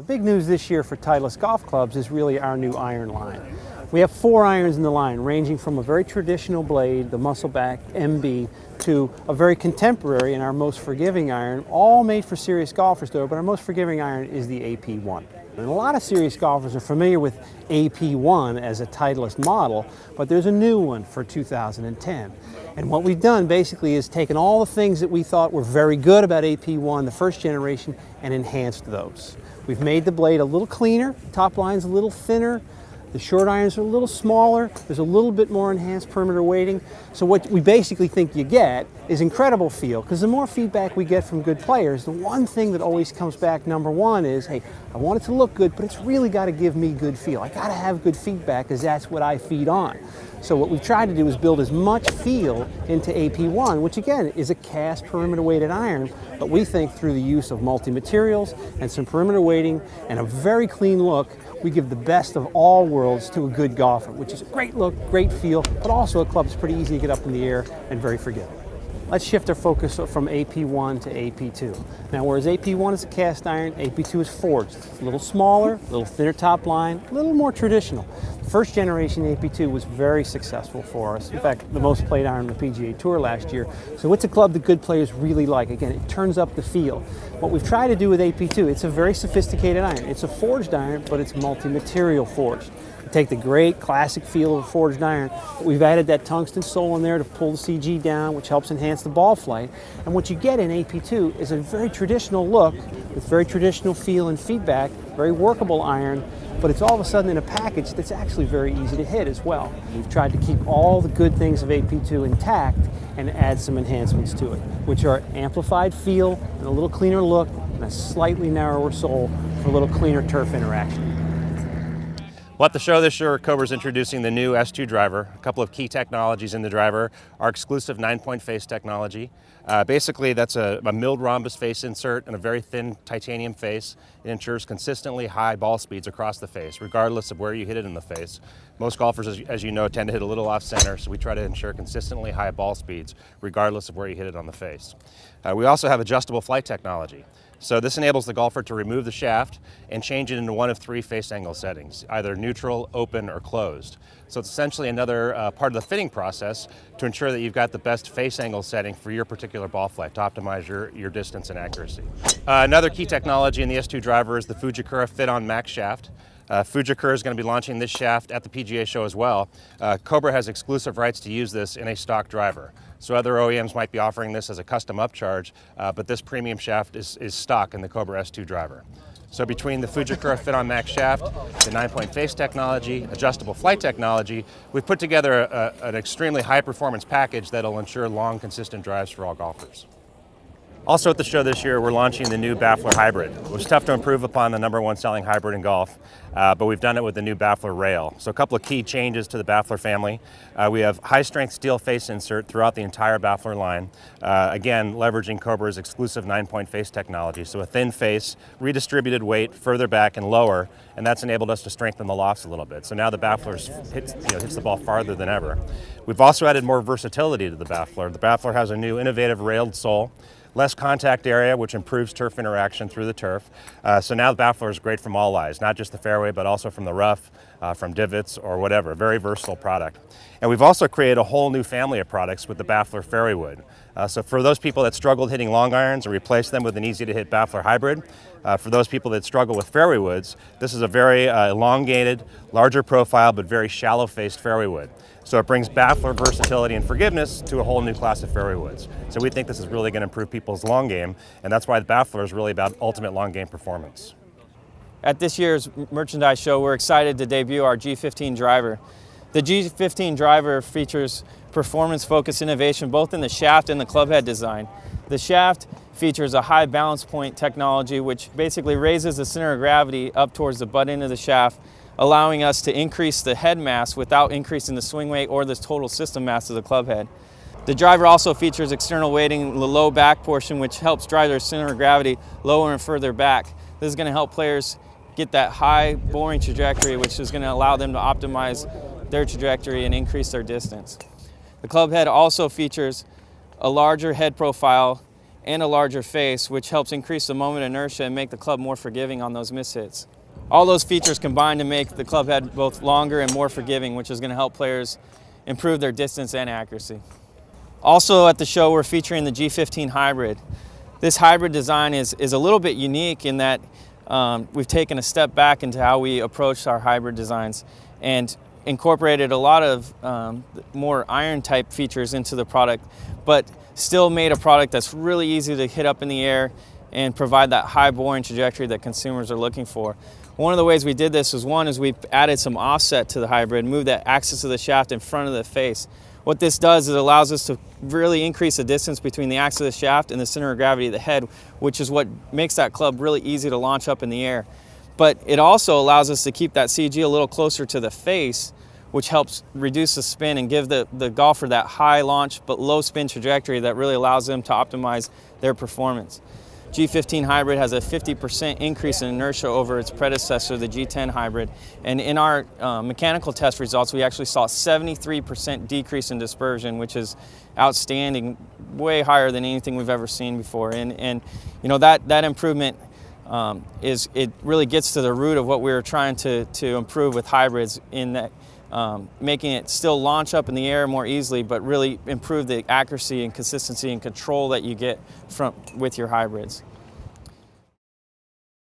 The big news this year for Titleist golf clubs is really our new iron line. We have 4 irons in the line, ranging from a very traditional blade, the Muscleback MB, to a very contemporary and our most forgiving iron, all made for serious golfers though, but our most forgiving iron is the AP1. And a lot of serious golfers are familiar with AP1 as a Titleist model, but there's a new one for 2010. And what we've done basically is taken all the things that we thought were very good about AP1, the first generation, and enhanced those. We've made the blade a little cleaner, top line's a little thinner, the short irons are a little smaller, there's a little bit more enhanced perimeter weighting. So what we basically think you get is incredible feel, because the more feedback we get from good players, the one thing that always comes back number one is, hey, I want it to look good, but it's really got to give me good feel. I got to have good feedback, because that's what I feed on. So what we've tried to do is build as much feel into AP1, which again is a cast perimeter weighted iron, but we think through the use of multi-materials and some perimeter weighting and a very clean look, we give the best of all worlds to a good golfer, which is a great look, great feel, but also a club that's pretty easy to get up in the air and very forgiving. Let's shift our focus from AP1 to AP2. Now, whereas AP1 is a cast iron, AP2 is forged. It's a little smaller, a little thinner top line, a little more traditional. The first generation AP2 was very successful for us. In fact, the most played iron on the PGA Tour last year. So it's a club that good players really like. Again, it turns up the feel. What we've tried to do with AP2, it's a very sophisticated iron. It's a forged iron, but it's multi-material forged. Take the great classic feel of a forged iron, but we've added that tungsten sole in there to pull the CG down, which helps enhance the ball flight. And what you get in AP2 is a very traditional look with very traditional feel and feedback, very workable iron, but it's all of a sudden in a package that's actually very easy to hit as well. We've tried to keep all the good things of AP2 intact and add some enhancements to it, which are amplified feel and a little cleaner look and a slightly narrower sole for a little cleaner turf interaction. Well, at the show this year, Cobra's introducing the new S2 driver, a couple of key technologies in the driver, our exclusive 9-point face technology. Basically, that's a milled rhombus face insert and a very thin titanium face. It ensures consistently high ball speeds across the face, regardless of where you hit it in the face. Most golfers, as you know, tend to hit a little off center, so we try to ensure consistently high ball speeds, regardless of where you hit it on the face. We also have adjustable flight technology. So this enables the golfer to remove the shaft and change it into one of 3 face angle settings, either neutral, open, or closed. So it's essentially another part of the fitting process to ensure that you've got the best face angle setting for your particular ball flight to optimize your distance and accuracy. Another key technology in the S2 driver is the Fujikura Fit-On Max shaft. Fujikura is going to be launching this shaft at the PGA show as well. Cobra has exclusive rights to use this in a stock driver. So other OEMs might be offering this as a custom upcharge, but this premium shaft is stock in the Cobra S2 driver. So between the Fujikura Fit-On Max shaft, the 9-point face technology, adjustable flight technology, we've put together an extremely high performance package that'll ensure long, consistent drives for all golfers. Also at the show this year, we're launching the new baffler hybrid. It was tough to improve upon the #1 selling hybrid in golf, but we've done it with the new baffler rail. So a couple of key changes to the baffler family. We have high-strength steel face insert throughout the entire baffler line, again, leveraging Cobra's exclusive 9-point face technology. So a thin face, redistributed weight further back and lower, and that's enabled us to strengthen the lofts a little bit. So now the baffler hits the ball farther than ever. We've also added more versatility to the baffler. The baffler has a new innovative railed sole, less contact area, which improves turf interaction through the turf. So now the baffler is great from all lies, not just the fairway, but also from the rough, from divots or whatever. Very versatile product. And we've also created a whole new family of products with the baffler fairway wood. So for those people that struggled hitting long irons and replace them with an easy to hit baffler hybrid, for those people that struggle with fairway woods, this is a very elongated, larger profile, but very shallow faced fairway wood. So it brings baffler versatility and forgiveness to a whole new class of fairway woods. So we think this is really going to improve people's long game, and that's why the baffler is really about ultimate long game performance. At this year's merchandise show, we're excited to debut our G15 driver. The G15 driver features performance-focused innovation both in the shaft and the clubhead design. The shaft features a high balance point technology which basically raises the center of gravity up towards the butt end of the shaft, allowing us to increase the head mass without increasing the swing weight or the total system mass of the club head. The driver also features external weighting in the low back portion, which helps drive their center of gravity lower and further back. This is going to help players get that high boring trajectory, which is going to allow them to optimize their trajectory and increase their distance. The club head also features a larger head profile and a larger face, which helps increase the moment inertia and make the club more forgiving on those mishits. All those features combine to make the club head both longer and more forgiving, which is going to help players improve their distance and accuracy. Also at the show, we're featuring the G15 Hybrid. This hybrid design is a little bit unique in that we've taken a step back into how we approach our hybrid designs and incorporated a lot of more iron type features into the product, but still made a product that's really easy to hit up in the air and provide that high boring trajectory that consumers are looking for. One of the ways we did this was we added some offset to the hybrid, moved that axis of the shaft in front of the face. What this does is it allows us to really increase the distance between the axis of the shaft and the center of gravity of the head, which is what makes that club really easy to launch up in the air. But it also allows us to keep that CG a little closer to the face, which helps reduce the spin and give the golfer that high launch but low spin trajectory that really allows them to optimize their performance. G15 Hybrid has a 50% increase in inertia over its predecessor, the G10 Hybrid. And in our mechanical test results, we actually saw a 73% decrease in dispersion, which is outstanding, way higher than anything we've ever seen before. And you know, that improvement it really gets to the root of what we were trying to improve with hybrids, in that making it still launch up in the air more easily, but really improve the accuracy and consistency and control that you get with your hybrids.